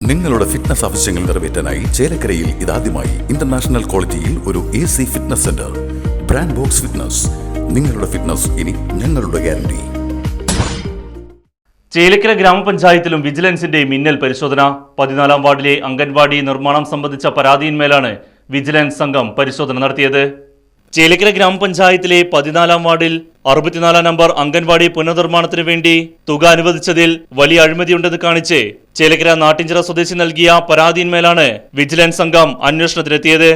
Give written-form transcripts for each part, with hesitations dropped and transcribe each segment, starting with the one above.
നിങ്ങളുടെ ഫിറ്റ്നസ് ആവശ്യങ്ങൾ നിറവേറ്റാനായി ചേലക്കരയിൽ ഇതാദ്യമായി ഇന്റർനാഷണൽ ക്വാളിറ്റിയിൽ ഒരു AC fitness centre. Brand box fitness. നിങ്ങളുടെ ഫിറ്റ്നസ് ഇനി ഞങ്ങളുടെ ഗ്യാരണ്ടി. ചേലക്കര ഗ്രാമപഞ്ചായത്തിലും വിജിലൻസിന്റെ മിന്നൽ പരിശോധന. 14-ാം വാർഡിലെ അംഗൻവാടി നിർമ്മാണം സംബന്ധിച്ച പരാതിയിന്മേലാണ് വിജിലൻസ് സംഘം പരിശോധന നടത്തിയത്. ചേലക്കര ഗ്രാമപഞ്ചായത്തിലെ 14-ാം വാർഡിൽ 64-ാം നമ്പർ അംഗൻവാടി പുനർനിർമ്മാണത്തിനു വേണ്ടി തുക അനുവദിച്ചതിൽ വലിയ അഴിമതിയുണ്ടെന്ന് കാണിച്ച് ചേലക്കര നാട്ടിഞ്ചിറ സ്വദേശി നൽകിയ പരാതിയിന്മേലാണ് വിജിലൻസ് സംഘം അന്വേഷണത്തിനെത്തിയത്.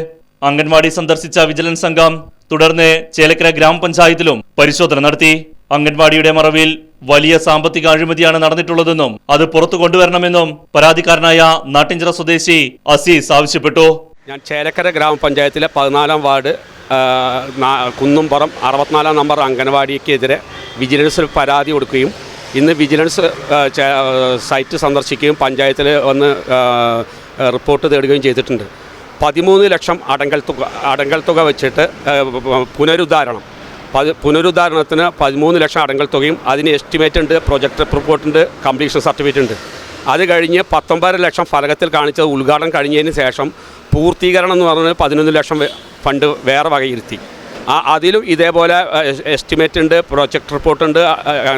അംഗൻവാടി സന്ദർശിച്ച വിജിലൻസ് സംഘം തുടർന്ന് ചേലക്കര ഗ്രാമപഞ്ചായത്തിലും പരിശോധന നടത്തി. അംഗൻവാടിയുടെ മറവിൽ വലിയ സാമ്പത്തിക അഴിമതിയാണ് നടന്നിട്ടുള്ളതെന്നും അത് പുറത്തു കൊണ്ടുവരണമെന്നും പരാതിക്കാരനായ നാട്ടിഞ്ചിറ സ്വദേശി അസീസ് ആവശ്യപ്പെട്ടു. ഞാൻ ചേലക്കര ഗ്രാമപഞ്ചായത്തിലെ 14-ാം വാർഡ് കുന്നുംപുറം 64-ാം നമ്പർ അംഗൻവാടിക്കെതിരെ വിജിലൻസിൽ പരാതി കൊടുക്കുകയും ഇന്ന് വിജിലൻസ് സൈറ്റ് സന്ദർശിക്കുകയും പഞ്ചായത്തിൽ വന്ന് റിപ്പോർട്ട് തേടുകയും ചെയ്തിട്ടുണ്ട്. 13 ലക്ഷം അടങ്കൽ തുക വെച്ചിട്ട് പുനരുദ്ധാരണത്തിന് 13 ലക്ഷം അടങ്കൽ തുകയും അതിന് എസ്റ്റിമേറ്റ് ഉണ്ട്, പ്രൊജക്ട് റിപ്പോർട്ടുണ്ട്, കംപ്ലീഷൻ സർട്ടിഫിക്കറ്റ് ഉണ്ട്. അത് കഴിഞ്ഞ് 19 ലക്ഷം ഫലകത്തിൽ കാണിച്ചത് ഉദ്ഘാടനം കഴിഞ്ഞതിന് ശേഷം പൂർത്തീകരണം എന്ന് പറഞ്ഞാൽ 11 ലക്ഷം ഫണ്ട് വേറെ വകയിരുത്തി. അതിലും ഇതേപോലെ എസ്റ്റിമേറ്റ് ഉണ്ട്, പ്രൊജക്ട് റിപ്പോർട്ടുണ്ട്,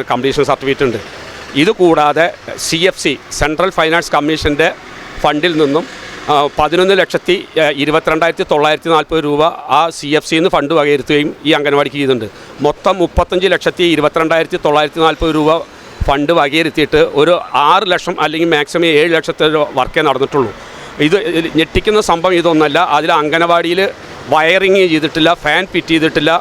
കംപ്ലീഷൻ സർട്ടിഫിക്കറ്റ് ഉണ്ട്. ഇതുകൂടാതെ CFC സെൻട്രൽ ഫൈനാൻസ് കമ്മീഷൻ്റെ ഫണ്ടിൽ നിന്നും 11,22,940 രൂപ ആ CFCന്ന് ഫണ്ട് വകയിരുത്തുകയും ഈ അംഗൻവാടിക്ക് ചെയ്യുന്നുണ്ട്. മൊത്തം 35,22,940 രൂപ ഫണ്ട് വകയിരുത്തിയിട്ട് ഒരു 6 ലക്ഷം അല്ലെങ്കിൽ മാക്സിമം 7 ലക്ഷത്തെ വർക്കേ നടന്നിട്ടുള്ളൂ. ഇത് ഞെട്ടിക്കുന്ന സംഭവം ഇതൊന്നല്ല. അതിൽ അംഗനവാടിയിൽ വയറിങ് ചെയ്തിട്ടില്ല, ഫാൻ ഫിറ്റ് ചെയ്തിട്ടില്ല.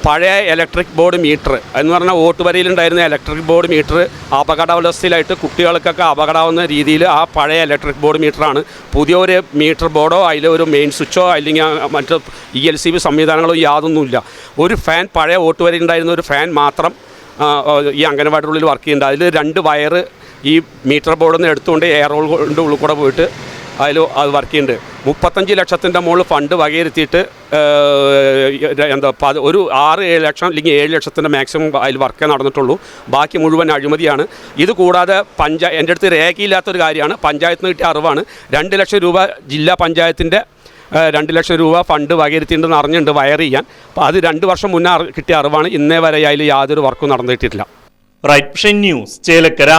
പഴയ ഇലക്ട്രിക് ബോർഡ് മീറ്റർ എന്ന് പറഞ്ഞാൽ ഓട്ടുവരയിലുണ്ടായിരുന്ന ഇലക്ട്രിക് ബോർഡ് മീറ്റർ അപകടാവസ്ഥയിലായിട്ട് കുട്ടികൾക്കൊക്കെ അപകടമാവുന്ന രീതിയിൽ ആ പഴയ ഇലക്ട്രിക് ബോർഡ് മീറ്ററാണ്. പുതിയൊരു മീറ്റർ ബോർഡോ അതിലൊരു മെയിൻ സ്വിച്ചോ അല്ലെങ്കിൽ മറ്റ് ELCB സംവിധാനങ്ങളോ യാതൊന്നുമില്ല. ഒരു ഫാൻ, പഴയ ഓട്ടുവരയിലുണ്ടായിരുന്ന ഒരു ഫാൻ മാത്രം ഈ അംഗനവാടിയുടെ ഉള്ളിൽ വർക്ക് ചെയ്യുന്നുണ്ട്. അതിൽ 2 വയറ് ഈ മീറ്റർ ബോർഡിൽ നിന്ന് എടുത്തുകൊണ്ട് എയർ ഹോളിൻ്റെ ഉള്ളിൽ കൂടെ പോയിട്ട് അതിൽ അത് വർക്ക് ചെയ്യുന്നുണ്ട്. 35 ലക്ഷത്തിൻ്റെ മുകളിൽ ഫണ്ട് വകയിരുത്തിയിട്ട് ഒരു 6-7 ലക്ഷം അല്ലെങ്കിൽ 7 ലക്ഷത്തിൻ്റെ മാക്സിമം അതിൽ വർക്കേ നടന്നിട്ടുള്ളൂ. ബാക്കി മുഴുവൻ അഴിമതിയാണ്. ഇത് കൂടാതെ എൻ്റെ അടുത്ത് രേഖയില്ലാത്തൊരു കാര്യമാണ്. പഞ്ചായത്തിന് കിട്ടിയ അറിവാണ്. 2 ലക്ഷം രൂപ ജില്ലാ പഞ്ചായത്തിൻ്റെ 2 ലക്ഷം രൂപ ഫണ്ട് വകയിരുത്തിയിട്ടുണ്ടെന്ന് അറിഞ്ഞിട്ടുണ്ട് വയർ ചെയ്യാൻ. അപ്പോൾ അത് 2 വർഷം മുന്നേ കിട്ടിയ അറിവാണ്. ഇന്നേ വരെ അതിൽ യാതൊരു വർക്കും നടന്നിട്ടില്ല. Right news Chelakkara.